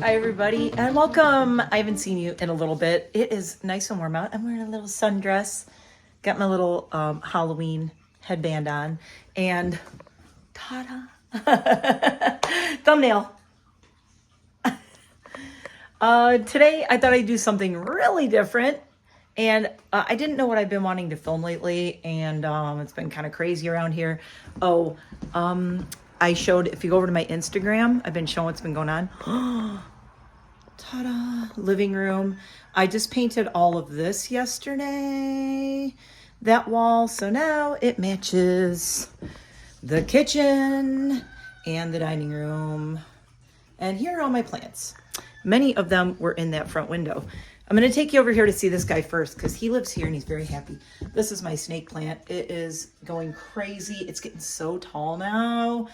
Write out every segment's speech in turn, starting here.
Hi everybody and welcome. I haven't seen you in a little bit. It is nice and warm out. I'm wearing a little sundress. Got my little Halloween headband on and ta-da. Thumbnail. Today I thought I'd do something really different and I didn't know what I've been wanting to film lately and it's been kind of crazy around here. I showed, if you go over to my Instagram, I've been showing what's been going on. Ta-da, living room. I just painted all of this yesterday, that wall. So now it matches the kitchen and the dining room. And here are all my plants. Many of them were in that front window. I'm going to take you over here to see this guy first because he lives here and he's very happy. This is my snake plant. It is going crazy. It's getting so tall now.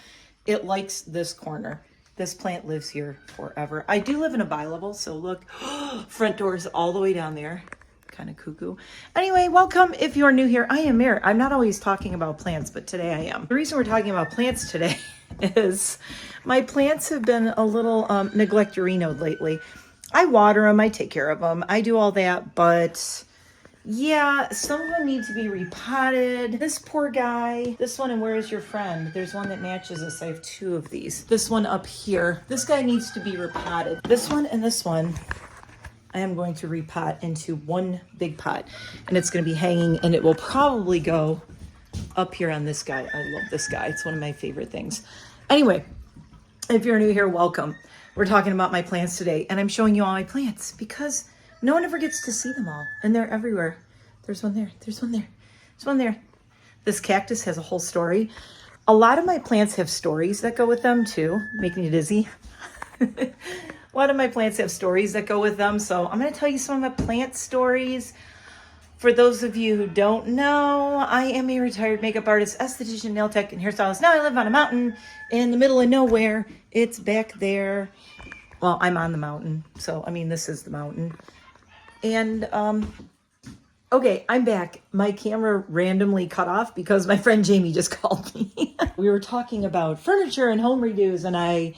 It likes this corner. This plant lives here forever. I do live in a bi-level, so look, front door is all the way down there. Kind of cuckoo. Anyway, welcome if you're new here. I am Mare. I'm not always talking about plants, but today I am. The reason we're talking about plants today is my plants have been a little neglectorinoed lately. I water them, I take care of them, I do all that, but yeah, some of them need to be repotted. This poor guy, this one, and where is your friend? There's one that matches this. I have two of these. This one up here, this guy needs to be repotted. This one and this one, I am going to repot into one big pot, and it's going to be hanging, and it will probably go up here on this guy. I love this guy. It's one of my favorite things. Anyway, if you're new here, welcome. We're talking about my plants today, and I'm showing you all my plants because no one ever gets to see them all, and they're everywhere. There's one there, there's one there, there's one there. This cactus has a whole story. A lot of my plants have stories that go with them too, making you dizzy. A lot of my plants have stories that go with them, so I'm gonna tell you some of my plant stories. For those of you who don't know, I am a retired makeup artist, esthetician, nail tech, and hairstylist. Now I live on a mountain in the middle of nowhere. It's back there. Well, I'm on the mountain, so I mean, this is the mountain. And, okay, I'm back. My camera randomly cut off because my friend Jamie just called me. We were talking about furniture and home redos, and I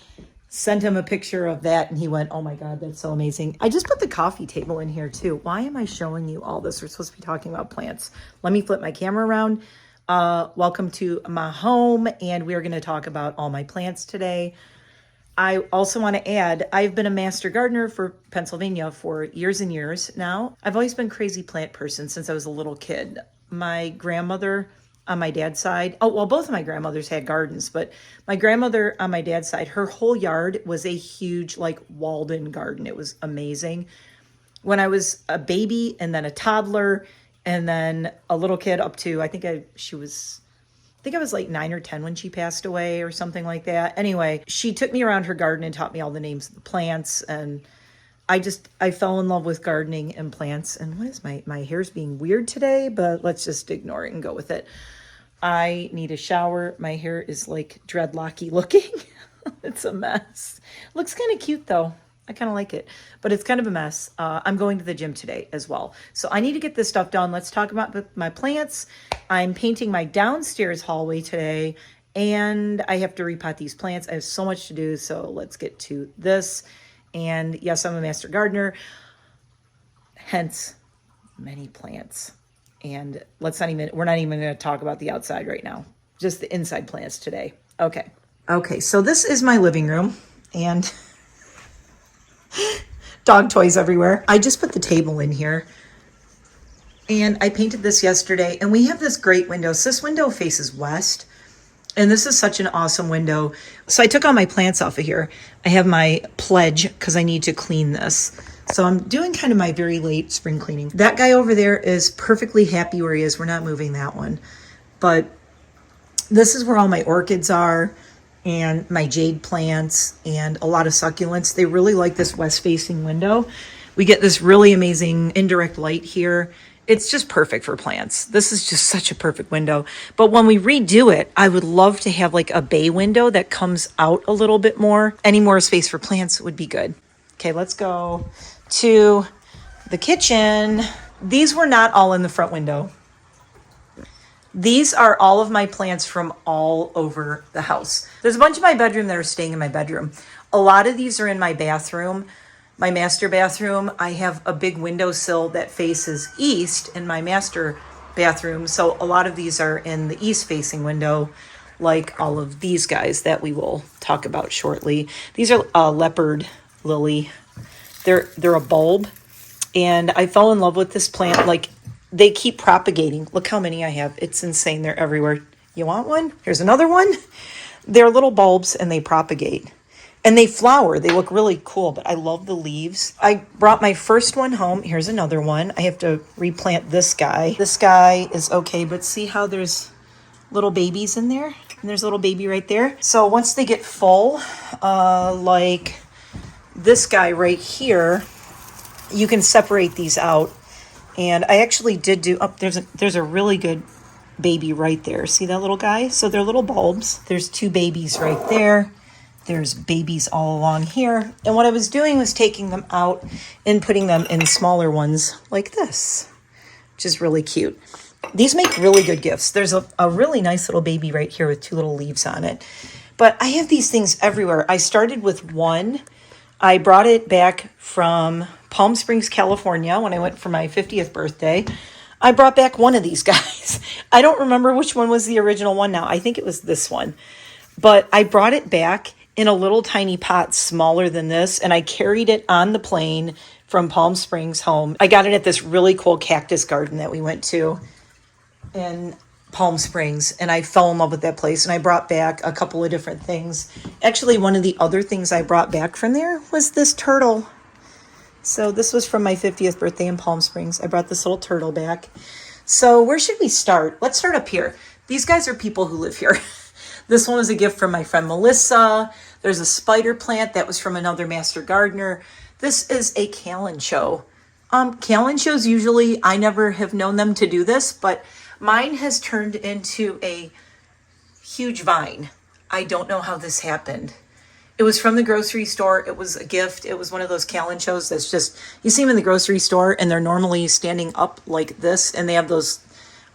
sent him a picture of that, and he went, oh my God, that's so amazing. I just put the coffee table in here too. Why am I showing you all this? We're supposed to be talking about plants. Let me flip my camera around. Welcome to my home, and we're gonna talk about all my plants today. I also want to add, I've been a master gardener for Pennsylvania for years and years now. I've always been a crazy plant person since I was a little kid. My grandmother on my dad's side, oh, well, both of my grandmothers had gardens, but my grandmother on my dad's side, her whole yard was a huge, like, walled-in garden. It was amazing. When I was a baby and then a toddler and then a little kid up to, I think I was like 9 or 10 when she passed away or something like that. Anyway, she took me around her garden and taught me all the names of the plants. And I fell in love with gardening and plants. And what is my hair's being weird today, but let's just ignore it and go with it. I need a shower. My hair is like dreadlocky looking. It's a mess. Looks kind of cute though. I kind of like it, but it's kind of a mess. I'm going to the gym today as well. So I need to get this stuff done. Let's talk about my plants. I'm painting my downstairs hallway today, and I have to repot these plants. I have so much to do, so let's get to this. And yes, I'm a master gardener, hence many plants. And we're not even going to talk about the outside right now, just the inside plants today. Okay, so this is my living room, and dog toys everywhere. I just put the table in here, and I painted this yesterday, and we have this great window. So this window faces west, and this is such an awesome window. So I took all my plants off of here. I have my pledge because I need to clean this. So I'm doing kind of my very late spring cleaning. That guy over there is perfectly happy where he is. We're not moving that one. But this is where all my orchids are, and my jade plants, and a lot of succulents. They really like this west-facing window. We get this really amazing indirect light here. It's just perfect for plants. This is just such a perfect window. But when we redo it, I would love to have like a bay window that comes out a little bit more. Any more space for plants would be good. Okay, let's go to the kitchen. These were not all in the front window. These are all of my plants from all over the house. There's a bunch of my bedroom that are staying in my bedroom. A lot of these are in my bathroom, my master bathroom. I have a big windowsill that faces east in my master bathroom. So a lot of these are in the east facing window, like all of these guys that we will talk about shortly. These are leopard lily. They're a bulb. And I fell in love with this plant. Like, they keep propagating. Look how many I have. It's insane. They're everywhere. You want one? Here's another one. They're little bulbs and they propagate. And they flower. They look really cool, but I love the leaves. I brought my first one home. Here's another one. I have to replant this guy. This guy is okay, but see how there's little babies in there? And there's a little baby right there. So once they get full, like this guy right here, you can separate these out. And I actually did do, there's a really good baby right there. See that little guy? So they're little bulbs. There's two babies right there. There's babies all along here. And what I was doing was taking them out and putting them in smaller ones like this, which is really cute. These make really good gifts. There's a really nice little baby right here with two little leaves on it. But I have these things everywhere. I started with one. I brought it back from Palm Springs, California when I went for my 50th birthday. I brought back one of these guys. I don't remember which one was the original one now. I think it was this one. But I brought it back in a little tiny pot smaller than this, and I carried it on the plane from Palm Springs home. I got it at this really cool cactus garden that we went to in Palm Springs, and I fell in love with that place, and I brought back a couple of different things. Actually, one of the other things I brought back from there was this turtle. So this was from my 50th birthday in Palm Springs. I brought this little turtle back. So where should we start? Let's start up here. These guys are people who live here. This one was a gift from my friend Melissa. There's a spider plant that was from another master gardener. This is a calencho. Calenchos usually, I never have known them to do this, but mine has turned into a huge vine. I don't know how this happened. It was from the grocery store. It was a gift. It was one of those calenchos that's just, you see them in the grocery store and they're normally standing up like this and they have those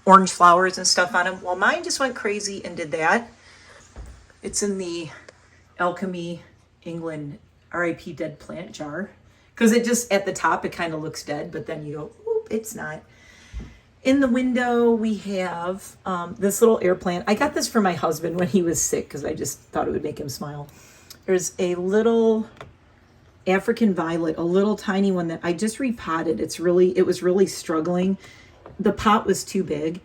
orange flowers and stuff on them. Well, mine just went crazy and did that. It's in the Alchemy England RIP dead plant jar. Because it just, at the top, it kind of looks dead, but then you go, oop, it's not. In the window, we have this little air plant. I got this for my husband when he was sick because I just thought it would make him smile. There's a little African violet, a little tiny one that I just repotted. It was really struggling. The pot was too big.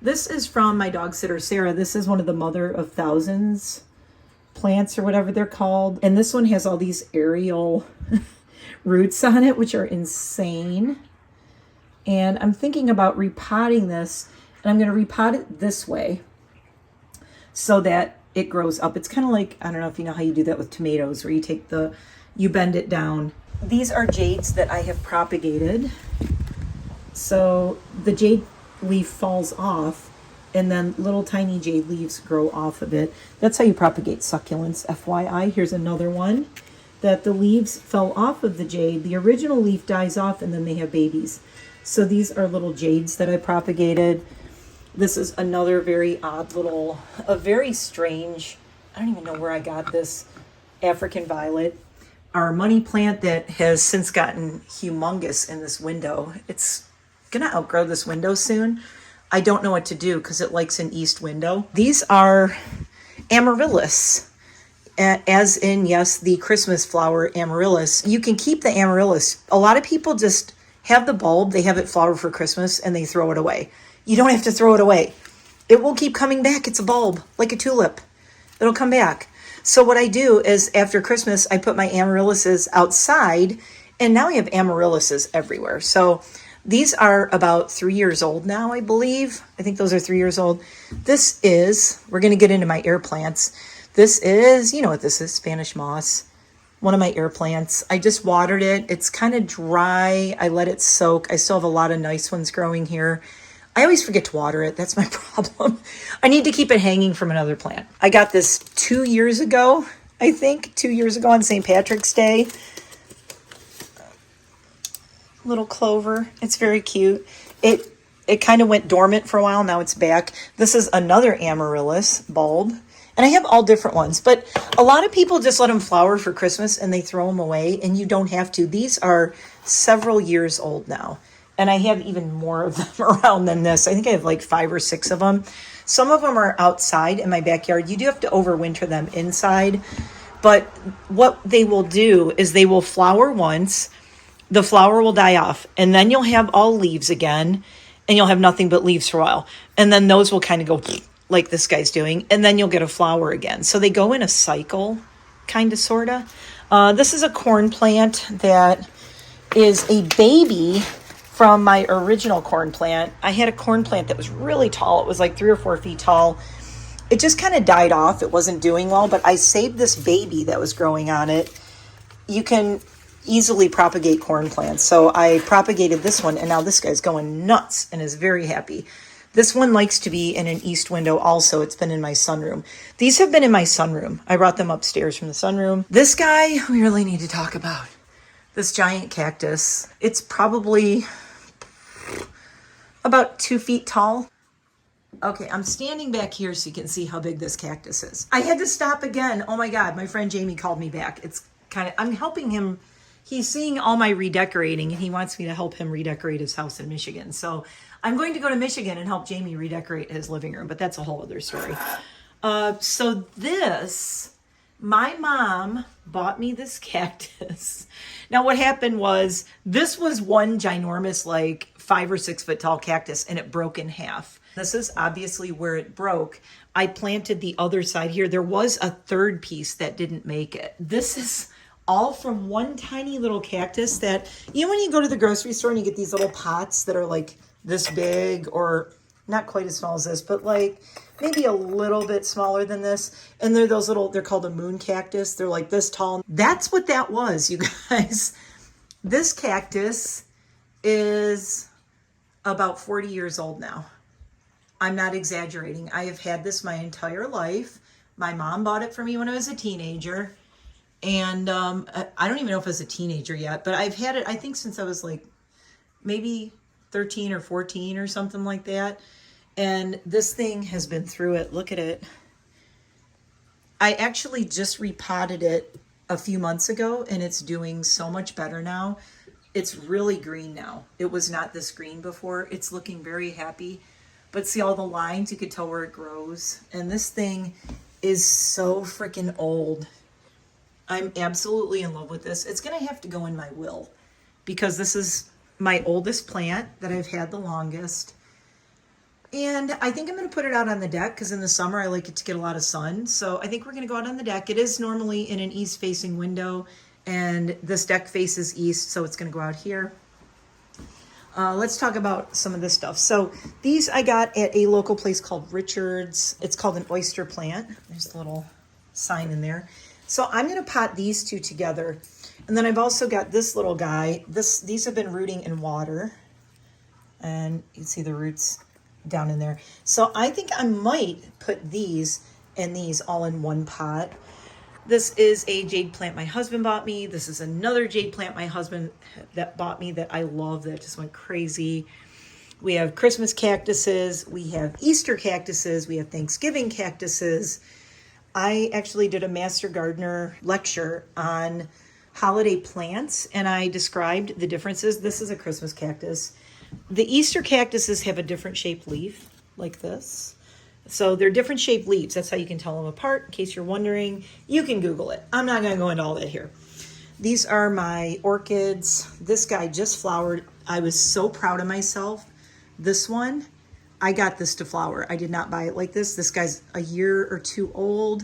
This is from my dog sitter, Sarah. This is one of the Mother of Thousands plants or whatever they're called. And this one has all these aerial roots on it, which are insane. And I'm thinking about repotting this, and I'm going to repot it this way so that it grows up. It's kind of like, I don't know if you know how you do that with tomatoes, where you bend it down. These are jades that I have propagated. So the jade leaf falls off, and then little tiny jade leaves grow off of it. That's how you propagate succulents, FYI. Here's another one that the leaves fell off of the jade. The original leaf dies off, and then they have babies. So these are little jades that I propagated. This is another very odd little, a very strange, I don't even know where I got this, African violet. Our money plant that has since gotten humongous in this window. It's gonna outgrow this window soon. I don't know what to do because it likes an east window. These are amaryllis, as in, yes, the Christmas flower amaryllis. You can keep the amaryllis. A lot of people just have the bulb, they have it flower for Christmas, and they throw it away. You don't have to throw it away. It will keep coming back. It's a bulb, like a tulip. It'll come back. So what I do is after Christmas, I put my amaryllises outside, and now I have amaryllises everywhere. So these are about 3 years old now, I believe. I think those are 3 years old. This is, we're going to get into my air plants. This is, you know what this is, Spanish moss. One of my air plants. I just watered it. It's kind of dry. I let it soak. I still have a lot of nice ones growing here. I always forget to water it. That's my problem. I need to keep it hanging from another plant. I got this 2 years ago, I think. 2 years ago on St. Patrick's Day. Little clover. It's very cute. It kind of went dormant for a while. Now it's back. This is another amaryllis bulb. And I have all different ones, but a lot of people just let them flower for Christmas and they throw them away, and you don't have to. These are several years old now. And I have even more of them around than this. I think I have like 5 or 6 of them. Some of them are outside in my backyard. You do have to overwinter them inside. But what they will do is they will flower once, the flower will die off, and then you'll have all leaves again, and you'll have nothing but leaves for a while. And then those will kind of go like this guy's doing, and then you'll get a flower again. So they go in a cycle, kind of, sort of. This is a corn plant that is a baby from my original corn plant. I had a corn plant that was really tall. It was like 3 or 4 feet tall. It just kind of died off. It wasn't doing well, but I saved this baby that was growing on it. You can easily propagate corn plants. So I propagated this one, and now this guy's going nuts and is very happy. This one likes to be in an east window also. It's been in my sunroom. These have been in my sunroom. I brought them upstairs from the sunroom. This guy, we really need to talk about. This giant cactus. It's probably about 2 feet tall. Okay, I'm standing back here so you can see how big this cactus is. I had to stop again. Oh my God, my friend Jamie called me back. It's kind of, I'm helping him. He's seeing all my redecorating, and he wants me to help him redecorate his house in Michigan. So I'm going to go to Michigan and help Jamie redecorate his living room, but that's a whole other story. So this, my mom bought me this cactus. Now what happened was, this was one ginormous, like 5 or 6 foot tall cactus, and it broke in half. This is obviously where it broke. I planted the other side here. There was a third piece that didn't make it. This is all from one tiny little cactus that, you know, when you go to the grocery store and you get these little pots that are like this big, or not quite as small as this, but like maybe a little bit smaller than this. And they're those little, they're called a moon cactus. They're like this tall. That's what that was, you guys. This cactus is about 40 years old now. I'm not exaggerating. I have had this my entire life. My mom bought it for me when I was a teenager. And I don't even know if I was a teenager yet, but I've had it, I think, since I was like maybe 13 or 14 or something like that. And this thing has been through it. Look at it. I actually just repotted it a few months ago, and it's doing so much better now. It's really green now. It was not this green before. It's looking very happy. But see all the lines? You could tell where it grows. And this thing is so freaking old. I'm absolutely in love with this. It's going to have to go in my will, because this is my oldest plant that I've had the longest. And I think I'm going to put it out on the deck, because in the summer I like it to get a lot of sun. So I think we're going to go out on the deck. It is normally in an east-facing window, and this deck faces east, so it's going to go out here. Let's talk about some of this stuff. So these I got at a local place called Richard's. It's called an oyster plant. There's a little sign in there. So I'm going to pot these two together. And then I've also got this little guy. These have been rooting in water. And you can see the roots down in there. So I think I might put these and these all in one pot. This is a jade plant my husband bought me. This is another jade plant my husband that bought me that I love, that just went crazy. We have Christmas cactuses. We have Easter cactuses. We have Thanksgiving cactuses. I actually did a Master Gardener lecture on holiday plants, and I described the differences. This is a Christmas cactus. The Easter cactuses have a different shaped leaf, like this. So they're different shaped leaves. That's how you can tell them apart. In case you're wondering, you can Google it. I'm not going to go into all that here. These are my orchids. This guy just flowered. I was so proud of myself. This one, I got this to flower. I did not buy it like this. This guy's a year or 2 old,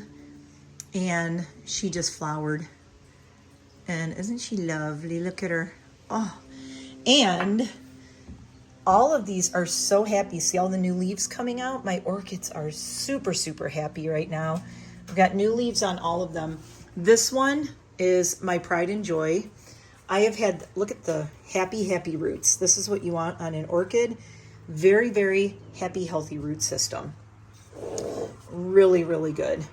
and she just flowered. And isn't she lovely? Look at her. Oh, and all of these are so happy. See all the new leaves coming out? My orchids are super, super happy right now. I've got new leaves on all of them. This one is my pride and joy. I have had, look at the happy, happy roots. This is what you want on an orchid. Very, very happy, healthy root system. Really, really good.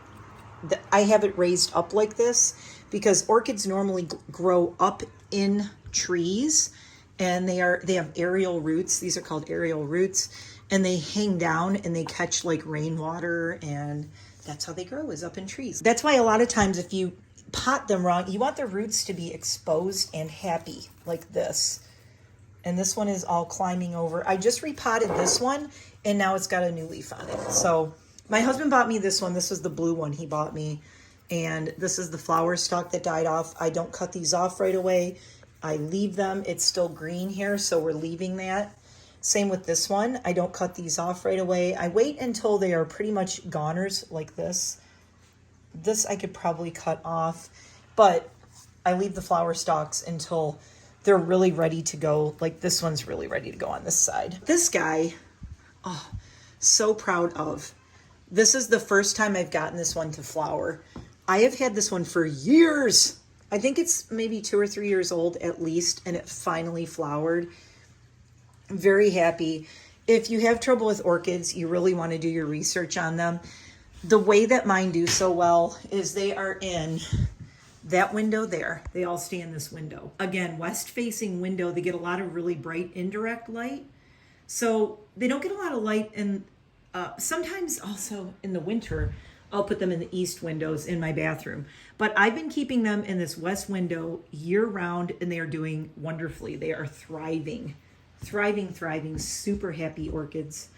I have it raised up like this because orchids normally grow up in trees, and they have aerial roots. These are called aerial roots, and they hang down and they catch like rainwater and that's how they grow, is up in trees. That's why a lot of times if you pot them wrong, you want the roots to be exposed and happy like this. And this one is all climbing over. I just repotted this one and now it's got a new leaf on it. So my husband bought me this one. This was the blue one he bought me. And this is the flower stalk that died off. I don't cut these off right away. I leave them. It's still green here, so we're leaving that. Same with this one. I don't cut these off right away. I wait until they are pretty much goners like this. This I could probably cut off, but I leave the flower stalks until they're really ready to go. Like this one's really ready to go on this side. This guy, oh, so proud of. This is the first time I've gotten this one to flower. I have had this one for years. I think it's maybe 2 or 3 years old at least, and it finally flowered. I'm very happy. If you have trouble with orchids, you really want to do your research on them. The way that mine do so well is they are in that window there. They all stay in this window. Again, west-facing window. They get a lot of really bright indirect light. So they don't get a lot of light. And sometimes also in the winter, I'll put them in the east windows in my bathroom. But I've been keeping them in this west window year round, and they are doing wonderfully. They are thriving, thriving, super happy orchids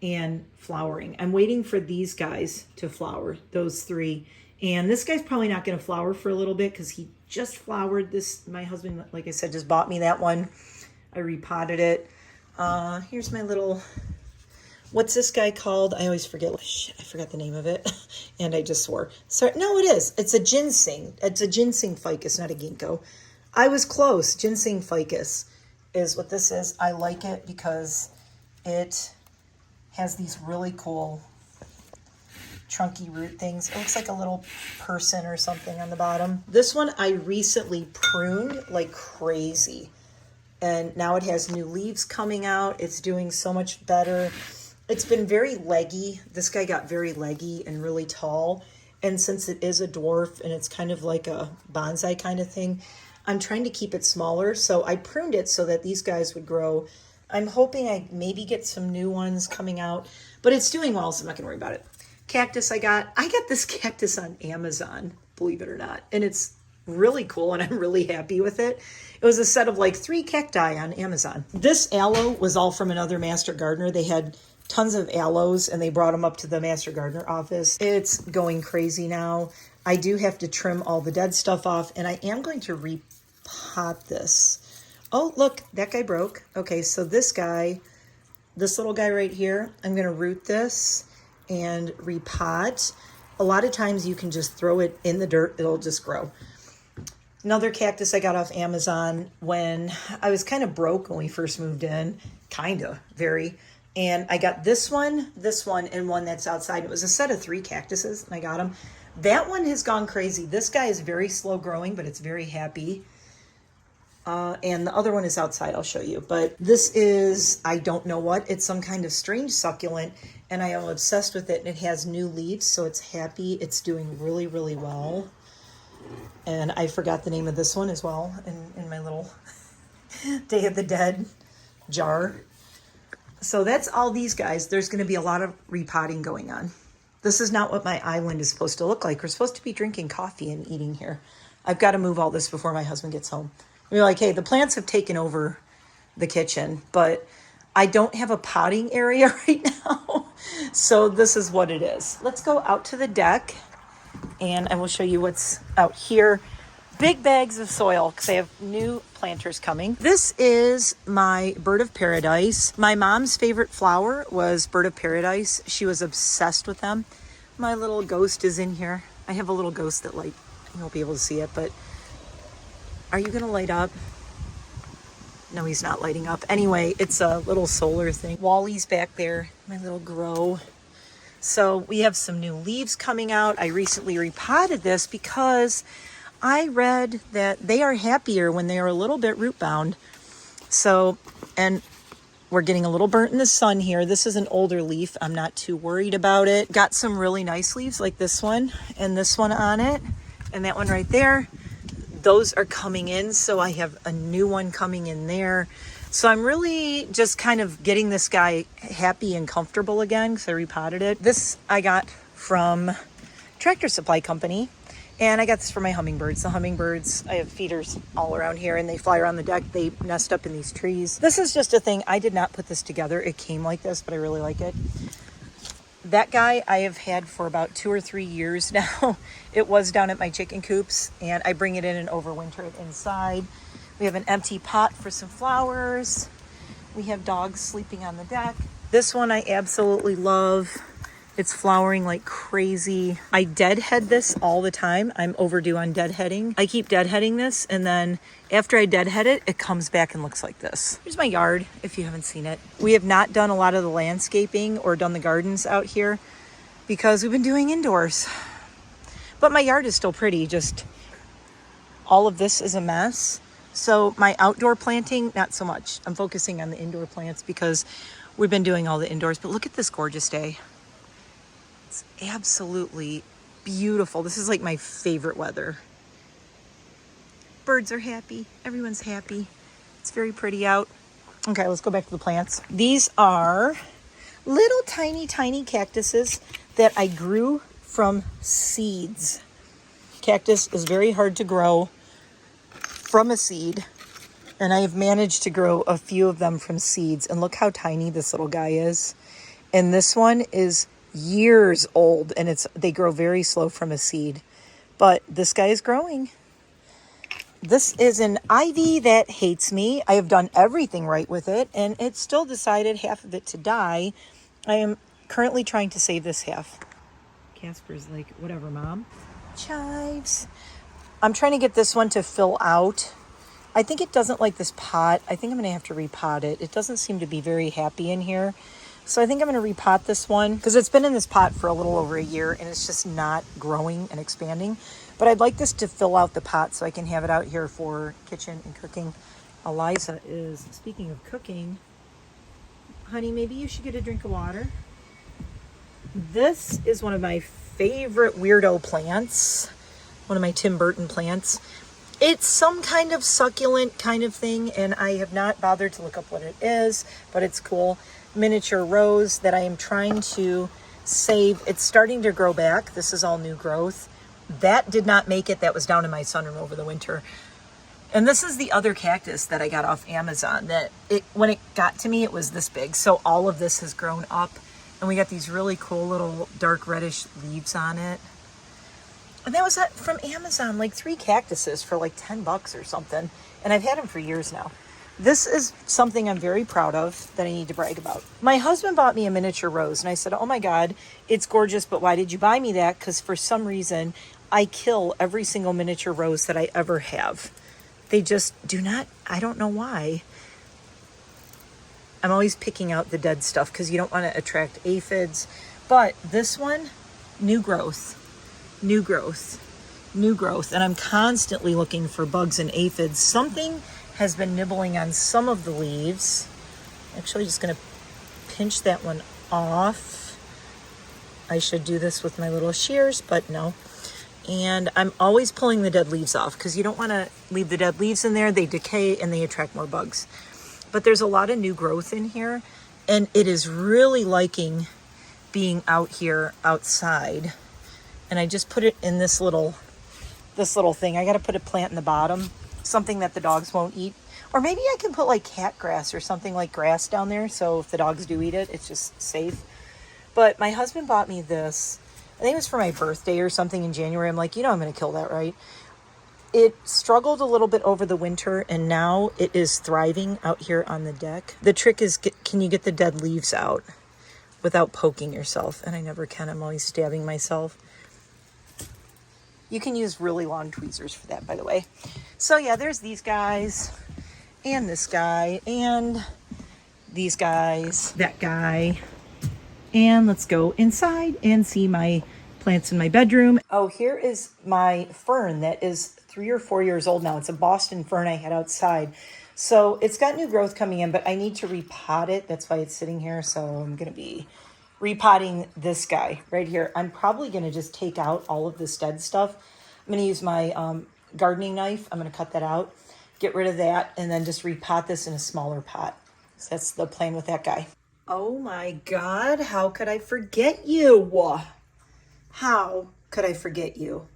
and flowering. I'm waiting for these guys to flower, those 3. And this guy's probably not going to flower for a little bit because he just flowered this. My husband, like I said, just bought me that one. I repotted it. Here's my little... What's this guy called? I always forget. Shit, I forgot the name of it. And I just swore. Sorry. No, it is. It's a ginseng. It's a ginseng ficus, not a ginkgo. I was close. Ginseng ficus is what this is. I like it because it has these really cool chunky root things. It looks like a little person or something on the bottom. This one I recently pruned like crazy. And now it has new leaves coming out. It's doing so much better. It's been very leggy. This guy got very leggy and really tall. And since it is a dwarf and it's kind of like a bonsai kind of thing, I'm trying to keep it smaller. So I pruned it so that these guys would grow. I'm hoping I maybe get some new ones coming out, but it's doing well, so I'm not gonna worry about it. Cactus I got this cactus on Amazon, believe it or not. And it's really cool and I'm really happy with it. It was a set of like 3 cacti on Amazon. This aloe was all from another master gardener. They had tons of aloes and they brought them up to the master gardener office. It's going crazy now. I do have to trim all the dead stuff off and I am going to repot this. Oh, look, that guy broke. Okay, so this guy, this little guy right here, I'm going to root this and repot. A lot of times you can just throw it in the dirt. It'll just grow. Another cactus I got off Amazon when I was kind of broke when we first moved in. Very. And I got this one, and one that's outside. It was a set of 3 cactuses, and I got them. That one has gone crazy. This guy is very slow growing, but it's very happy. And the other one is outside. I'll show you. But this is, I don't know what. It's some kind of strange succulent, and I am obsessed with it. And it has new leaves, so it's happy. It's doing really, really well. And I forgot the name of this one as well in my little Day of the Dead jar. So that's all these guys. There's going to be a lot of repotting going on. This is not what my island is supposed to look like. We're supposed to be drinking coffee and eating here. I've got to move all this before my husband gets home. We're like, hey, the plants have taken over the kitchen, but I don't have a potting area right now. So this is what it is. Let's go out to the deck and I will show you what's out here. Big bags of soil because I have new planters coming. This is my bird of paradise. My mom's favorite flower was bird of paradise. She was obsessed with them. My little ghost is in here. I have a little ghost that you won't be able to see it, but are you gonna light up? No, he's not lighting up. Anyway, it's a little solar thing. Wally's back there, my little grow. So we have some new leaves coming out. I recently repotted this because I read that they are happier when they are a little bit root bound. So, and we're getting a little burnt in the sun here. This is an older leaf. I'm not too worried about it. Got some really nice leaves like this one and this one on it and that one right there. Those are coming in. So I have a new one coming in there. So I'm really just kind of getting this guy happy and comfortable again because I repotted it. This I got from Tractor Supply Company. And I got this for my hummingbirds. The hummingbirds, I have feeders all around here and they fly around the deck. They nest up in these trees. This is just a thing. I did not put this together. It came like this, but I really like it. That guy I have had for about 2 or 3 years now. It was down at my chicken coops and I bring it in and overwinter it inside. We have an empty pot for some flowers. We have dogs sleeping on the deck. This one I absolutely love. It's flowering like crazy. I deadhead this all the time. I'm overdue on deadheading. I keep deadheading this, and then after I deadhead it, it comes back and looks like this. Here's my yard, if you haven't seen it. We have not done a lot of the landscaping or done the gardens out here because we've been doing indoors. But my yard is still pretty, just all of this is a mess. So my outdoor planting, not so much. I'm focusing on the indoor plants because we've been doing all the indoors. But look at this gorgeous day. It's absolutely beautiful. This is like my favorite weather. Birds are happy. Everyone's happy. It's very pretty out. Okay, let's go back to the plants. These are little tiny cactuses that I grew from seeds. Cactus is very hard to grow from a seed, and I have managed to grow a few of them from seeds. And look how tiny this little guy is. And this one is years old, and they grow very slow from a seed, but this guy is growing. This is an ivy that hates me. I have done everything right with it, and it still decided half of it to die. I am currently trying to save this half. Casper's like, whatever, Mom. Chives. I'm trying to get this one to fill out. I think it doesn't like this pot. I think I'm going to have to repot it. It doesn't seem to be very happy in here. So I think I'm going to repot this one because it's been in this pot for a little over a year and it's just not growing and expanding. But I'd like this to fill out the pot so I can have it out here for kitchen and cooking. Eliza is, speaking of cooking, honey, maybe you should get a drink of water. This is one of my favorite weirdo plants. One of my Tim Burton plants. It's some kind of succulent kind of thing, and I have not bothered to look up what it is, but it's cool. Miniature rose that I am trying to save. It's starting to grow back. This is all new growth. That did not make it. That was down in my sunroom over the winter. And this is the other cactus that I got off Amazon that when it got to me, it was this big. So all of this has grown up, and we got these really cool little dark reddish leaves on it. And that was from Amazon, like 3 cactuses for like $10 or something. And I've had them for years now. This is something I'm very proud of that I need to brag about. My husband bought me a miniature rose, and I said, oh my God, it's gorgeous, but why did you buy me that? Because for some reason, I kill every single miniature rose that I ever have. They just do not, I don't know why. I'm always picking out the dead stuff because you don't want to attract aphids. But this one, new growth. New growth, new growth. And I'm constantly looking for bugs and aphids. Something has been nibbling on some of the leaves. Actually, just going to pinch that one off. I should do this with my little shears, but no. And I'm always pulling the dead leaves off because you don't want to leave the dead leaves in there. They decay and they attract more bugs. But there's a lot of new growth in here, and it is really liking being out here outside. And I just put it in this little thing. I got to put a plant in the bottom, something that the dogs won't eat. Or maybe I can put like cat grass or something like grass down there. So if the dogs do eat it, it's just safe. But my husband bought me this. I think it was for my birthday or something in January. I'm like, I'm going to kill that, right? It struggled a little bit over the winter, and now it is thriving out here on the deck. The trick is, can you get the dead leaves out without poking yourself? And I never can. I'm always stabbing myself. You can use really long tweezers for that, by the way. So yeah, there's these guys, and this guy, and these guys, that guy. And let's go inside and see my plants in my bedroom. Oh, here is my fern that is 3 or 4 years old now. It's a Boston fern I had outside. So it's got new growth coming in, but I need to repot it. That's why it's sitting here. So I'm going to be repotting this guy right here. I'm probably going to just take out all of this dead stuff. I'm going to use my gardening knife. I'm going to cut that out, get rid of that, and then just repot this in a smaller pot. So that's the plan with that guy. Oh my God, how could I forget you? How could I forget you?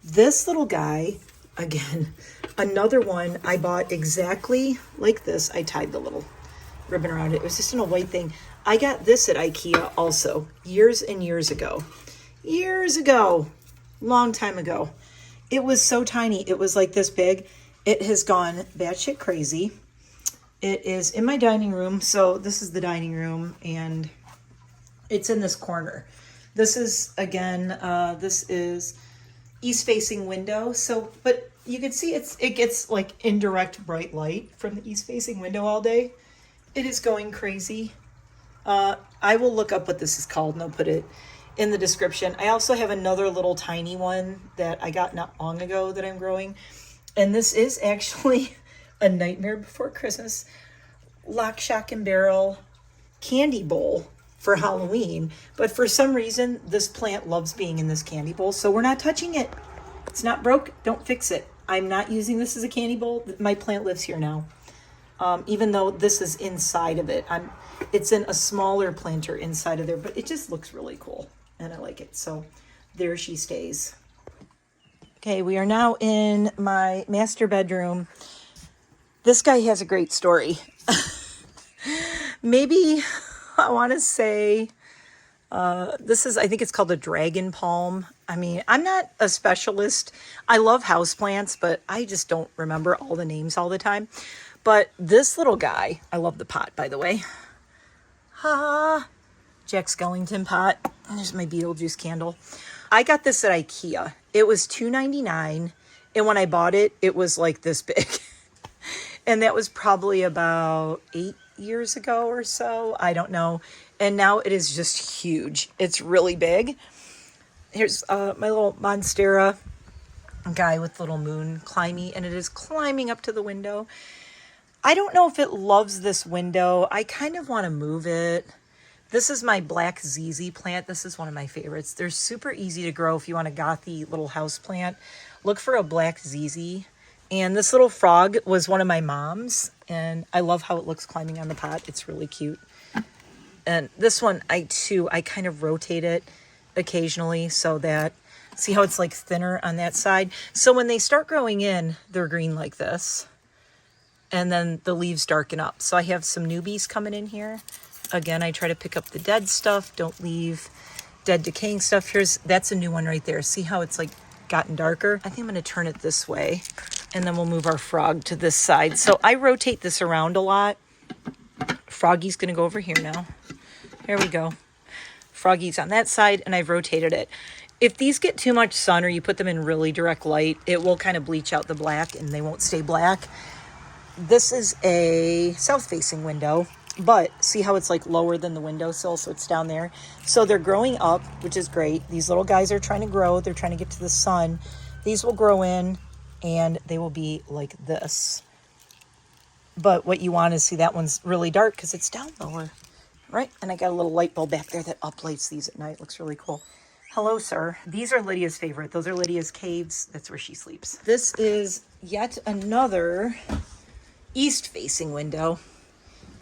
This little guy, again, another one I bought exactly like this. I tied the little ribbon around it. It was just in a white thing. I got this at IKEA also years and years ago. Years ago. Long time ago. It was so tiny. It was like this big. It has gone batshit crazy. It is in my dining room. So this is the dining room and it's in this corner. This is, again, this is east facing window. So, but you can see it gets like indirect bright light from the east facing window all day. It is going crazy. I will look up what this is called and I'll put it in the description. I also have another little tiny one that I got not long ago that I'm growing. And this is actually a Nightmare Before Christmas lock, shock, and barrel candy bowl for Halloween. But for some reason, this plant loves being in this candy bowl. So we're not touching it. It's not broke. Don't fix it. I'm not using this as a candy bowl. My plant lives here now. Even though this is inside of it. It's in a smaller planter inside of there. But it just looks really cool. And I like it. So there she stays. Okay, we are now in my master bedroom. This guy has a great story. Maybe I want to say this is, I think it's called a dragon palm. I mean, I'm not a specialist. I love houseplants, but I just don't remember all the names all the time. But this little guy, I love the pot, by the way. Jack Skellington pot. There's my Beetlejuice candle. I got this at IKEA. It was $2.99. And when I bought it, it was like this big. And that was probably about 8 years ago or so. I don't know. And now it is just huge. It's really big. Here's my little Monstera guy with little moon climby. And it is climbing up to the window. I don't know if it loves this window. I kind of want to move it. This is my black ZZ plant. This is one of my favorites. They're super easy to grow if you want a gothy little house plant. Look for a black ZZ. And this little frog was one of my mom's. And I love how it looks climbing on the pot. It's really cute. And this one, I kind of rotate it occasionally so that, see how it's like thinner on that side? So when they start growing in, they're green like this. And then the leaves darken up. So I have some newbies coming in here. Again, I try to pick up the dead stuff. Don't leave dead decaying stuff. That's a new one right there. See how it's like gotten darker? I think I'm going to turn it this way. And then we'll move our frog to this side. So I rotate this around a lot. Froggy's going to go over here now. There we go. Froggy's on that side, and I've rotated it. If these get too much sun or you put them in really direct light, it will kind of bleach out the black, and they won't stay black. This is a south-facing window, but see how it's like lower than the windowsill, so it's down there. So they're growing up, which is great. These little guys are trying to grow. They're trying to get to the sun. These will grow in, and they will be like this. But what you want is, see, that one's really dark because it's down lower, right? And I got a little light bulb back there that uplights these at night. Looks really cool. Hello, sir. These are Lydia's favorite. Those are Lydia's caves. That's where she sleeps. This is yet another east-facing window.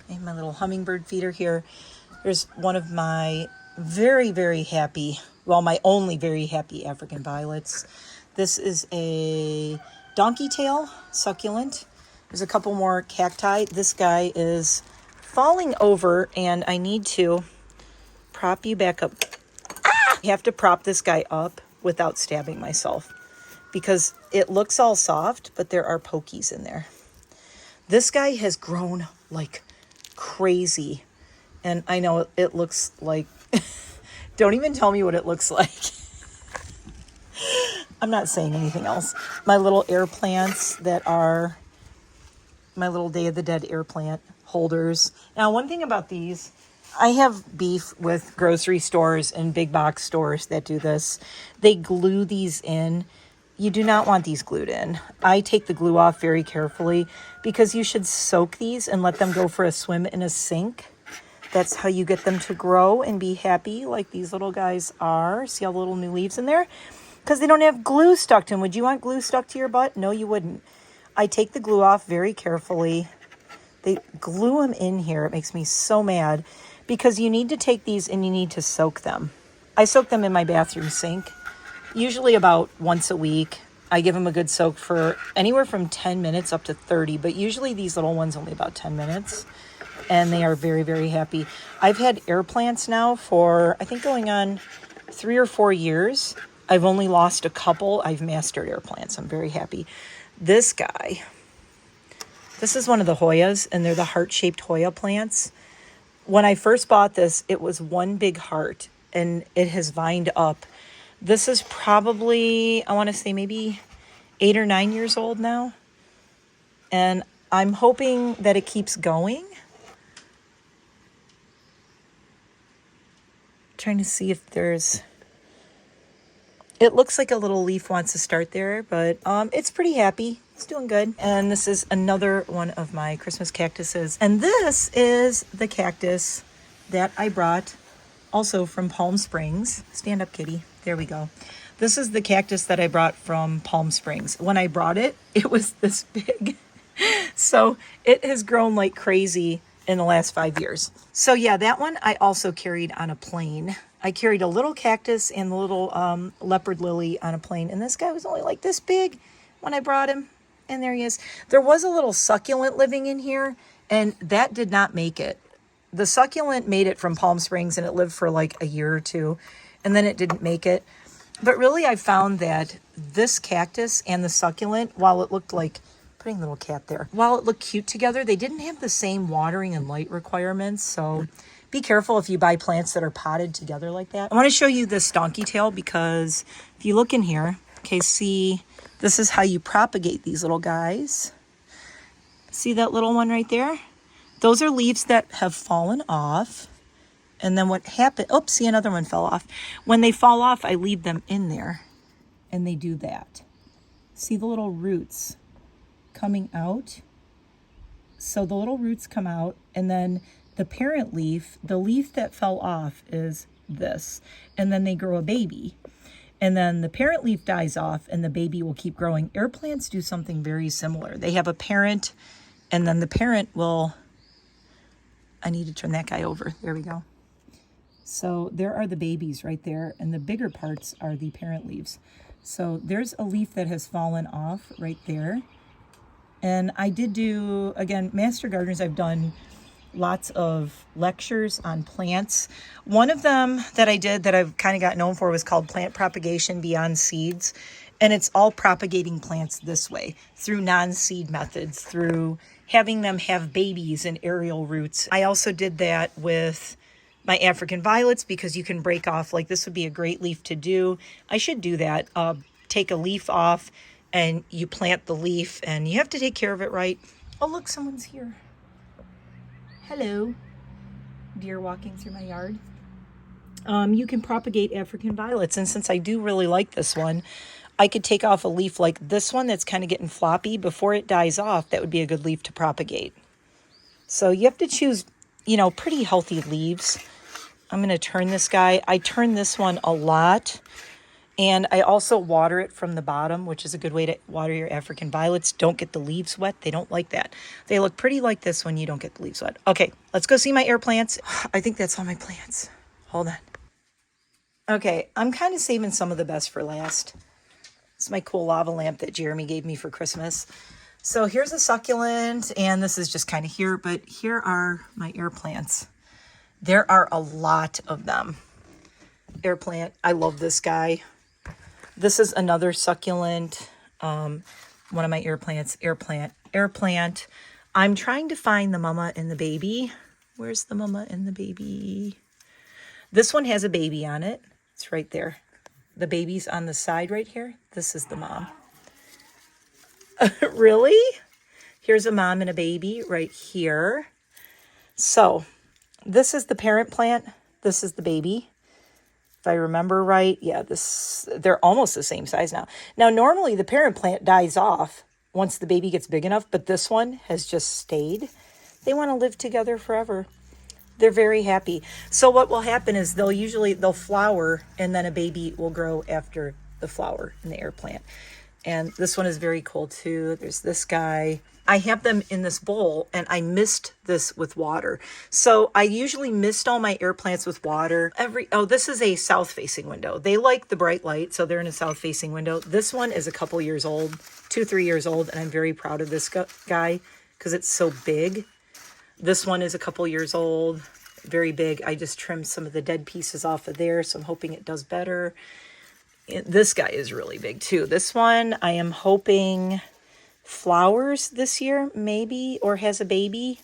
I have my little hummingbird feeder here. There's one of my very, very happy, well, my only very happy African violets. This is a donkey tail succulent. There's a couple more cacti. This guy is falling over, and I need to prop you back up. You have to prop this guy up without stabbing myself because it looks all soft, but there are pokies in there. This guy has grown like crazy, and I know it looks like, don't even tell me what it looks like. I'm not saying anything else. My little air plants that are my little Day of the Dead air plant holders. Now, one thing about these, I have beef with grocery stores and big box stores that do this. They glue these in. You do not want these glued in. I take the glue off very carefully because you should soak these and let them go for a swim in a sink. That's how you get them to grow and be happy like these little guys are. See all the little new leaves in there? Because they don't have glue stuck to them. Would you want glue stuck to your butt? No, you wouldn't. I take the glue off very carefully. They glue them in here. It makes me so mad because you need to take these and you need to soak them. I soak them in my bathroom sink, usually about once a week. I give them a good soak for anywhere from 10 minutes up to 30, but usually these little ones only about 10 minutes. And they are very, very happy. I've had air plants now for, I think, going on 3 or 4 years. I've only lost a couple. I've mastered air plants. I'm very happy. This guy, this is one of the Hoyas, and they're the heart-shaped Hoya plants. When I first bought this, it was one big heart, and it has vined up. This is probably, I want to say maybe 8 or 9 years old now. And I'm hoping that it keeps going. Trying to see if there's, it looks like a little leaf wants to start there, but it's pretty happy. It's doing good. And this is another one of my Christmas cactuses. And this is the cactus that I brought also from Palm Springs. Stand up, kitty. There we go. This is the cactus that I brought from Palm Springs. When I brought it, it was this big. So it has grown like crazy in the last 5 years. So yeah, that one I also carried on a plane. I carried a little cactus and the little leopard lily on a plane. And this guy was only like this big when I brought him. And there he is. There was a little succulent living in here, and that did not make it. The succulent made it from Palm Springs, and it lived for like a year or two, and then it didn't make it. But really, I found that this cactus and the succulent, while it looked like, putting a little cat there, while it looked cute together, they didn't have the same watering and light requirements. So be careful if you buy plants that are potted together like that. I want to show you this donkey tail, because if you look in here, okay, see, this is how you propagate these little guys. See that little one right there? Those are leaves that have fallen off. And then what happened, oops, see, another one fell off. When they fall off, I leave them in there, and they do that. See the little roots coming out? So the little roots come out, and then the parent leaf, the leaf that fell off is this. And then they grow a baby. And then the parent leaf dies off, and the baby will keep growing. Air plants do something very similar. They have a parent, and then the parent will, I need to turn that guy over. There we go. So there are the babies right there, and the bigger parts are the parent leaves. So there's a leaf that has fallen off right there. And I did do, again, Master Gardeners, I've done lots of lectures on plants. One of them that I did that I've kind of got known for was called Plant Propagation Beyond Seeds. And it's all propagating plants this way, through non-seed methods, through having them have babies and aerial roots. I also did that with my African violets, because you can break off, like this would be a great leaf to do. I should do that. Take a leaf off and you plant the leaf, and you have to take care of it right. Oh, look, someone's here. Hello. Deer walking through my yard. You can propagate African violets, and since I do really like this one, I could take off a leaf like this one that's kind of getting floppy. Before it dies off, that would be a good leaf to propagate. So you have to choose, you know, pretty healthy leaves. I'm going to turn this guy. I turn this one a lot. And I also water it from the bottom, which is a good way to water your African violets. Don't get the leaves wet. They don't like that. They look pretty like this when you don't get the leaves wet. Okay, let's go see my air plants. I think that's all my plants. Hold on. Okay, I'm kind of saving some of the best for last. It's my cool lava lamp that Jeremy gave me for Christmas. So here's a succulent, and this is just kind of here, but here are my air plants. There are a lot of them. Air plant, I love this guy. This is another succulent, one of my air plants, air plant. I'm trying to find the mama and the baby. Where's the mama and the baby? This one has a baby on it. It's right there. The baby's on the side right here. This is the mom. Really? Here's a mom and a baby right here. So this is the parent plant. This is the baby. If I remember right, yeah, they're almost the same size now. Now, normally the parent plant dies off once the baby gets big enough, but this one has just stayed. They want to live together forever. They're very happy. So what will happen is they'll flower, and then a baby will grow after the flower in the air plant. And this one is very cool too. There's this guy. I have them in this bowl and I mist this with water. So I usually mist all my air plants with water. This is a south facing window. They like the bright light, so they're in a south facing window. This one is a couple years old, 2-3 years old, and I'm very proud of this guy because it's so big. This one is a couple years old, very big. I just trimmed some of the dead pieces off of there, so I'm hoping it does better. This guy is really big too. This one I am hoping flowers this year, maybe, or has a baby.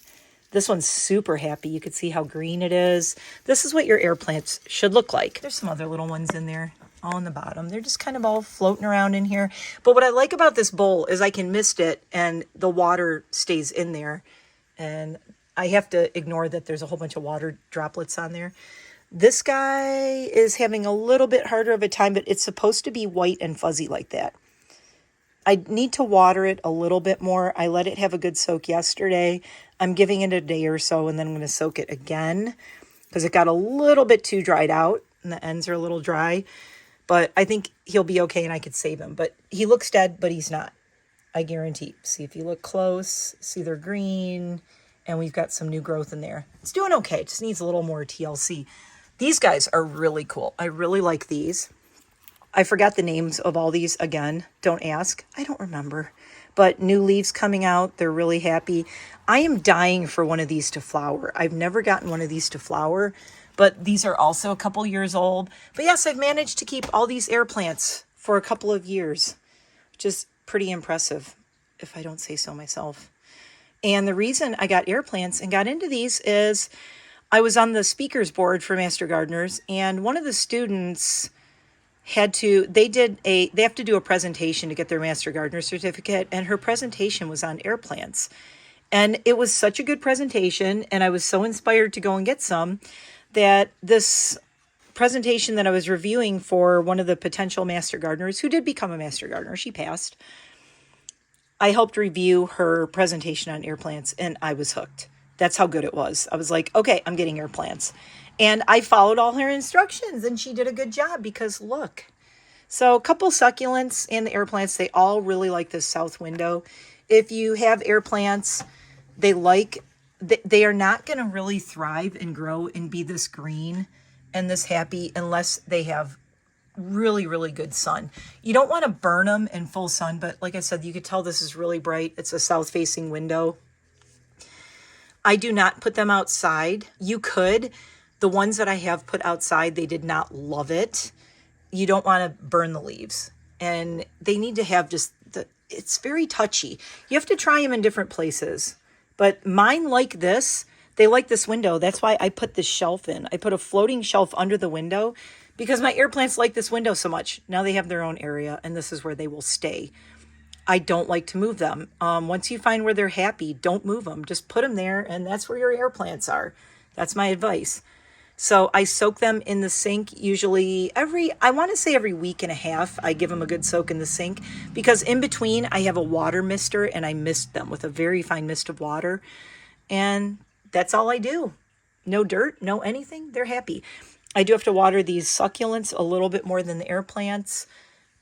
This one's super happy. You can see how green it is. This is what your air plants should look like. There's some other little ones in there, all in the bottom. They're just kind of all floating around in here. But what I like about this bowl is I can mist it and the water stays in there. And I have to ignore that there's a whole bunch of water droplets on there. This guy is having a little bit harder of a time, but it's supposed to be white and fuzzy like that. I need to water it a little bit more. I let it have a good soak yesterday. I'm giving it a day or so, and then I'm going to soak it again because it got a little bit too dried out and the ends are a little dry. But I think he'll be okay and I could save him. But he looks dead, but he's not. I guarantee. See, if you look close, see they're green, and we've got some new growth in there. It's doing okay. It just needs a little more TLC. These guys are really cool. I really like these. I forgot the names of all these again. Don't ask. I don't remember. But new leaves coming out. They're really happy. I am dying for one of these to flower. I've never gotten one of these to flower, but these are also a couple years old. But yes, I've managed to keep all these air plants for a couple of years, which is pretty impressive, if I don't say so myself. And the reason I got air plants and got into these is I was on the speakers board for Master Gardeners, and one of the students they have to do a presentation to get their Master Gardener certificate, and her presentation was on air plants. And it was such a good presentation, and I was so inspired to go and get some, that this presentation that I was reviewing for one of the potential Master Gardeners, who did become a Master Gardener, she passed, I helped review her presentation on air plants, and I was hooked. That's how good it was. I was like, okay, I'm getting air plants. And I followed all her instructions, and she did a good job because look. So a couple succulents and the air plants, they all really like this south window. If you have air plants, they are not going to really thrive and grow and be this green and this happy unless they have really, really good sun. You don't want to burn them in full sun, but like I said, you could tell this is really bright. It's a south-facing window. I do not put them outside. You could. The ones that I have put outside, they did not love it. You don't want to burn the leaves. And they need to have it's very touchy. You have to try them in different places. But mine like this. They like this window. That's why I put this shelf in. I put a floating shelf under the window because my air plants like this window so much. Now they have their own area, and this is where they will stay. I don't like to move them. Once you find where they're happy, don't move them. Just put them there, and that's where your air plants are. That's my advice. So I soak them in the sink usually I want to say every week and a half. I give them a good soak in the sink because in between I have a water mister and I mist them with a very fine mist of water. And that's all I do. No dirt, no anything. They're happy. I do have to water these succulents a little bit more than the air plants,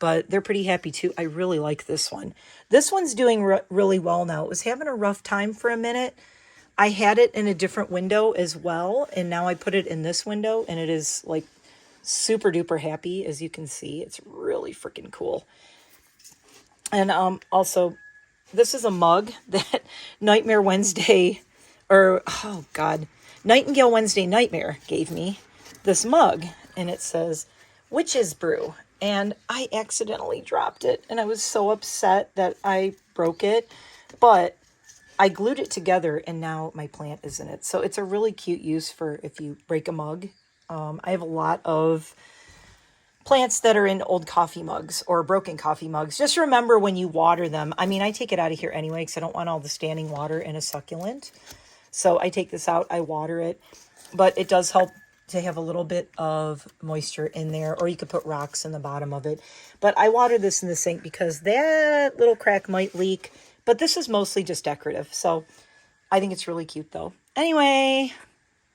but they're pretty happy too. I really like this one. This one's doing really well now. It was having a rough time for a minute. I had it in a different window as well, and now I put it in this window, and it is like super duper happy, as you can see. It's really freaking cool. And also, this is a mug that Nightingale Wednesday Nightmare gave me this mug, and it says Witch's Brew, and I accidentally dropped it, and I was so upset that I broke it, but I glued it together and now my plant is in it. So it's a really cute use for if you break a mug. I have a lot of plants that are in old coffee mugs or broken coffee mugs. Just remember when you water them. I mean, I take it out of here anyway because I don't want all the standing water in a succulent. So I take this out, I water it. But it does help to have a little bit of moisture in there, or you could put rocks in the bottom of it. But I water this in the sink because that little crack might leak. But this is mostly just decorative, so I think it's really cute, though. Anyway,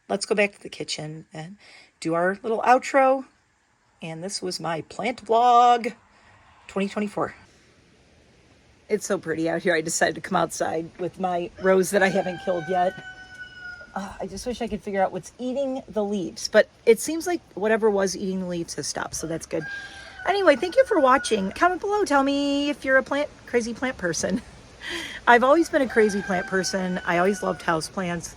let's go back to the kitchen and do our little outro. And this was my plant vlog 2024. It's so pretty out here. I decided to come outside with my rose that I haven't killed yet. I just wish I could figure out what's eating the leaves, but it seems like whatever was eating the leaves has stopped, so that's good. Anyway, thank you for watching. Comment below. Tell me if you're a crazy plant person. I've always been a crazy plant person. I always loved houseplants.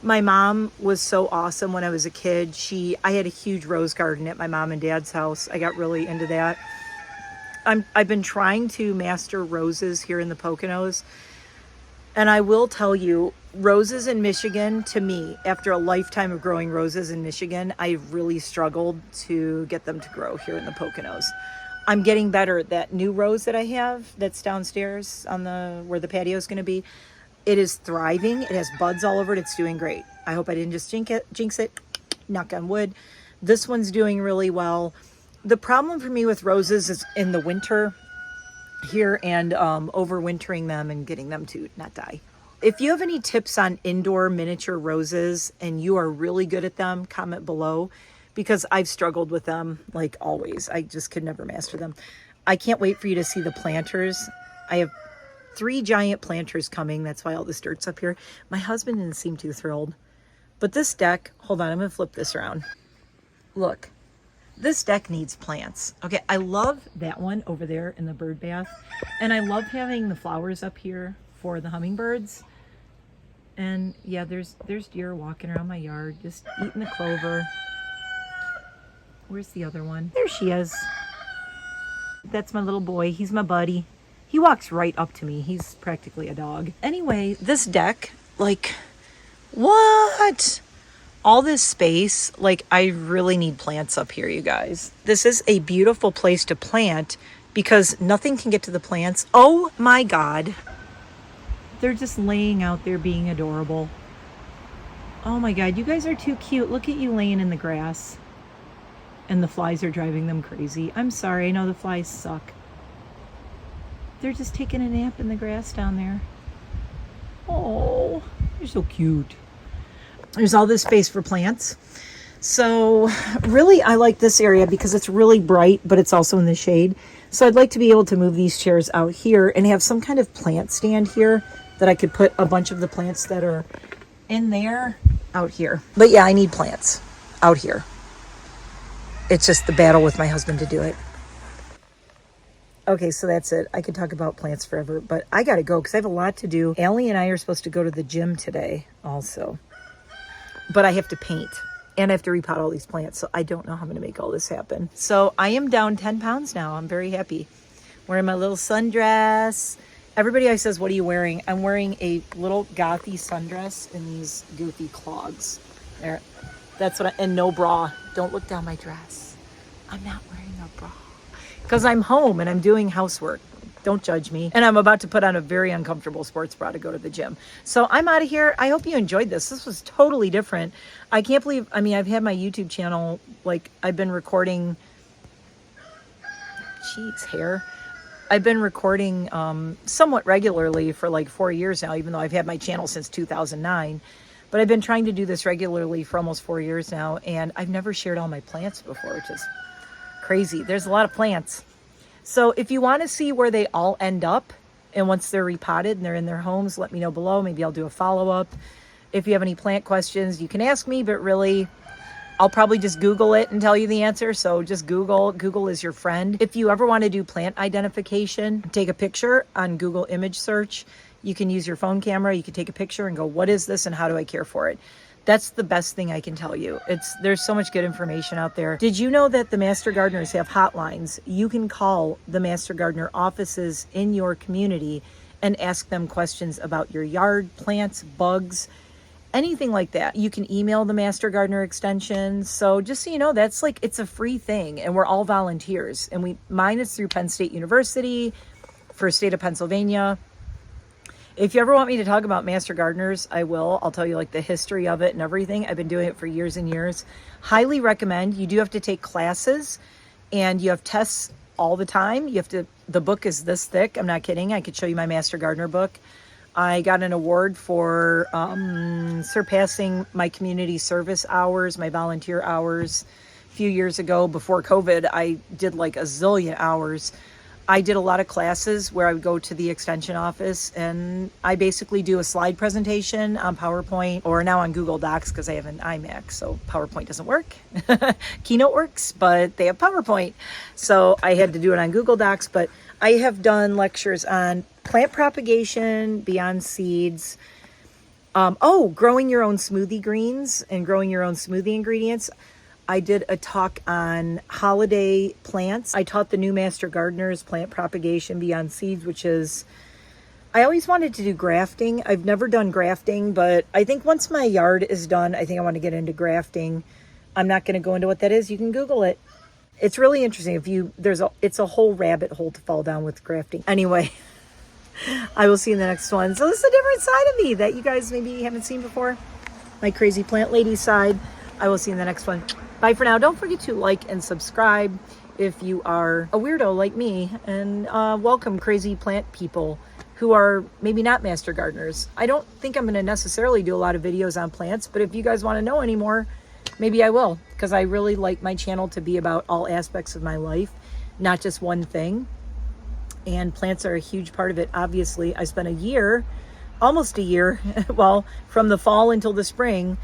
My mom was so awesome when I was a kid. I had a huge rose garden at my mom and dad's house. I got really into that. I've been trying to master roses here in the Poconos. And I will tell you, roses in Michigan, to me, after a lifetime of growing roses in Michigan, I really struggled to get them to grow here in the Poconos. I'm getting better. That new rose that I have that's downstairs on where the patio is going to be, it is thriving. It has buds all over it. It's doing great. I hope I didn't just jinx it. Knock on wood. This one's doing really well. The problem for me with roses is in the winter here and overwintering them and getting them to not die. If you have any tips on indoor miniature roses and you are really good at them, comment below, because I've struggled with them like always. I just could never master them. I can't wait for you to see the planters. I have 3 giant planters coming. That's why all this dirt's up here. My husband didn't seem too thrilled. But this deck, hold on, I'm going to flip this around. Look, this deck needs plants. Okay, I love that one over there in the bird bath. And I love having the flowers up here for the hummingbirds. And yeah, there's deer walking around my yard, just eating the clover. Where's the other one? There she is. That's my little boy. He's my buddy. He walks right up to me. He's practically a dog. Anyway, this deck, like, what? All this space, like, I really need plants up here, you guys. This is a beautiful place to plant because nothing can get to the plants. Oh my God. They're just laying out there being adorable. Oh my God, you guys are too cute. Look at you laying in the grass. And the flies are driving them crazy. I'm sorry, I know the flies suck. They're just taking a nap in the grass down there. Oh, you're so cute. There's all this space for plants. So really, I like this area because it's really bright, but it's also in the shade. So I'd like to be able to move these chairs out here and have some kind of plant stand here that I could put a bunch of the plants that are in there out here. But yeah, I need plants out here. It's just the battle with my husband to do it. Okay, so that's it. I could talk about plants forever, but I gotta go because I have a lot to do. Allie and I are supposed to go to the gym today also. But I have to paint and I have to repot all these plants. So I don't know how I'm going to make all this happen. So I am down 10 pounds now. I'm very happy. Wearing my little sundress. Everybody always says, what are you wearing? I'm wearing a little gothy sundress and these goofy clogs. There. That's what and no bra. Don't look down my dress. I'm not wearing a bra. Because I'm home and I'm doing housework. Don't judge me. And I'm about to put on a very uncomfortable sports bra to go to the gym. So I'm out of here. I hope you enjoyed this. This was totally different. I can't believe, I mean, I've had my YouTube channel, like I've been recording, hair. I've been recording somewhat regularly for like 4 years now, even though I've had my channel since 2009. But I've been trying to do this regularly for almost 4 years now. And I've never shared all my plants before, which is crazy. There's a lot of plants. So if you want to see where they all end up and once they're repotted and they're in their homes, let me know below. Maybe I'll do a follow-up. If you have any plant questions, you can ask me, but really, I'll probably just Google it and tell you the answer. So just Google. Google is your friend. If you ever want to do plant identification, take a picture on Google image search. You can use your phone camera. You can take a picture and go, what is this and how do I care for it? That's the best thing I can tell you. There's so much good information out there. Did you know that the Master Gardeners have hotlines? You can call the Master Gardener offices in your community and ask them questions about your yard, plants, bugs, anything like that. You can email the Master Gardener extension. So just so you know, that's like, it's a free thing and we're all volunteers. And mine is through Penn State University for state of Pennsylvania. If you ever want me to talk about Master Gardeners, I will. I'll tell you like the history of it and everything. I've been doing it for years and years. Highly recommend. You do have to take classes and you have tests all the time. The book is this thick. I'm not kidding. I could show you my Master Gardener book. I got an award for surpassing my community service hours, my volunteer hours. A few years ago before COVID, I did like a zillion hours. I did a lot of classes where I would go to the extension office and I basically do a slide presentation on PowerPoint or now on Google Docs because I have an iMac, so PowerPoint doesn't work. Keynote works, but they have PowerPoint. So I had to do it on Google Docs, but I have done lectures on plant propagation, beyond seeds, growing your own smoothie greens and growing your own smoothie ingredients. I did a talk on holiday plants. I taught the new master gardeners plant propagation beyond seeds, which is, I always wanted to do grafting. I've never done grafting, but I think once my yard is done, I think I want to get into grafting. I'm not going to go into what that is. You can Google it. It's really interesting. It's a whole rabbit hole to fall down with grafting. Anyway, I will see you in the next one. So this is a different side of me that you guys maybe haven't seen before. My crazy plant lady side. I will see you in the next one. Bye for now. Don't forget to like and subscribe if you are a weirdo like me, and welcome crazy plant people who are maybe not master gardeners. I don't think I'm going to necessarily do a lot of videos on plants, but if you guys want to know any more, maybe I will, because I really like my channel to be about all aspects of my life, not just one thing. And plants are a huge part of it. Obviously, I spent almost a year, well, from the fall until the spring.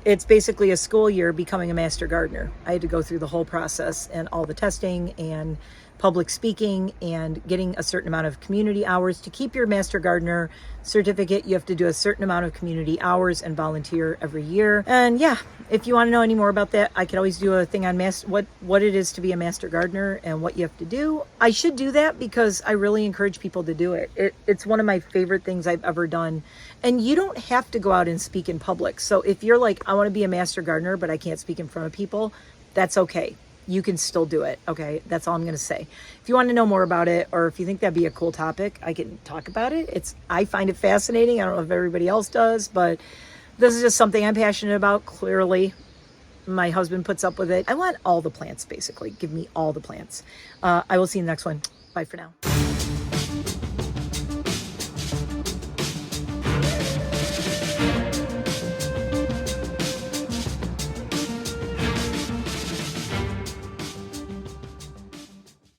It's basically a school year becoming a master gardener. I had to go through the whole process and all the testing and public speaking and getting a certain amount of community hours. To keep your master gardener certificate, you have to do a certain amount of community hours and volunteer every year. And yeah, if you want to know any more about that, I could always do a thing on what it is to be a master gardener and what you have to do. I should do that because I really encourage people to do it. It's one of my favorite things I've ever done. And you don't have to go out and speak in public. So if you're like, I want to be a master gardener, but I can't speak in front of people, that's okay. You can still do it. Okay. That's all I'm going to say. If you want to know more about it, or if you think that'd be a cool topic, I can talk about it. I find it fascinating. I don't know if everybody else does, but this is just something I'm passionate about. Clearly, my husband puts up with it. I want all the plants, basically. Give me all the plants. I will see you in the next one. Bye for now.